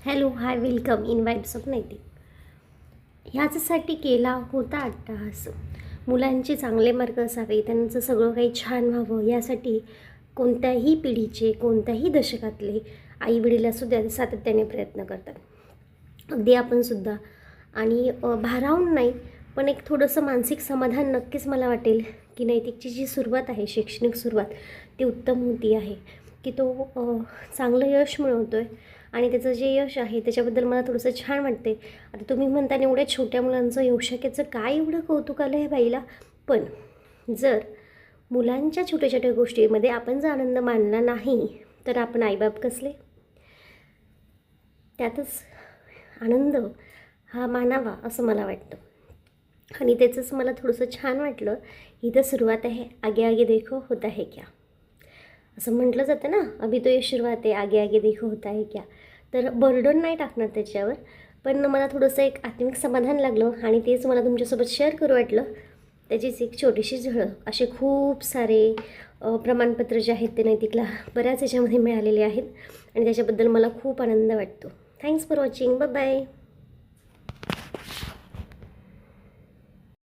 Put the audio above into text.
Hello hi welcome in vibes of नैतिक. ह्याच्यासाठी केला होता अट्टहास. मुलांचे चांगले मार्क असावे, त्यांचं सगळं काही छान व्हावं, यासाठी कोणत्याही पिढीचे कोणत्याही दशकातले आईवडील असू द्या सातत्याने प्रयत्न करतात. अगदी आपणसुद्धा. आणि भारावून नाही, पण एक थोडंसं मानसिक समाधान नक्कीच मला वाटेल की नैतिकची जी सुरुवात आहे, शैक्षणिक सुरुवात, ती उत्तम होती आहे, की तो चांगलं यश मिळवतो आहे. आणि त्याचं जे यश आहे त्याच्याबद्दल मला थोडंसं छान वाटते. आता तुम्ही म्हणता एवढ्या छोट्या मुलांचं यशाचं काय एवढं कौतुक आलं आहे बाईला. पण जर मुलांच्या छोट्या छोट्या गोष्टीमध्ये आपण जर आनंद मानला नाही तर आपण आईबाप कसले. त्यातच आनंद हा मानावा असं मला वाटतं. आणि त्याचंच मला थोडंसं छान वाटलं. ही तर सुरुवात आहे, आगे आगे देखो होता है क्या, असं म्हटलं जातं ना. अभी तो ये सुरुवात आहे, आगे आगे देखो होता है क्या. तर बर्डन नाही टाकणार त्याच्यावर, पण मला थोडंसं एक आत्मिक समाधान लागलं आणि तेच मला तुमच्यासोबत शेअर करू वाटलं. त्याचीच एक छोटीशी झळक. असे खूप सारे प्रमाणपत्र जे आहेत ते नैतिकला बऱ्याच याच्यामध्ये मिळालेले आहेत आणि त्याच्याबद्दल मला खूप आनंद वाटतो. Thanks for watching. Bye bye.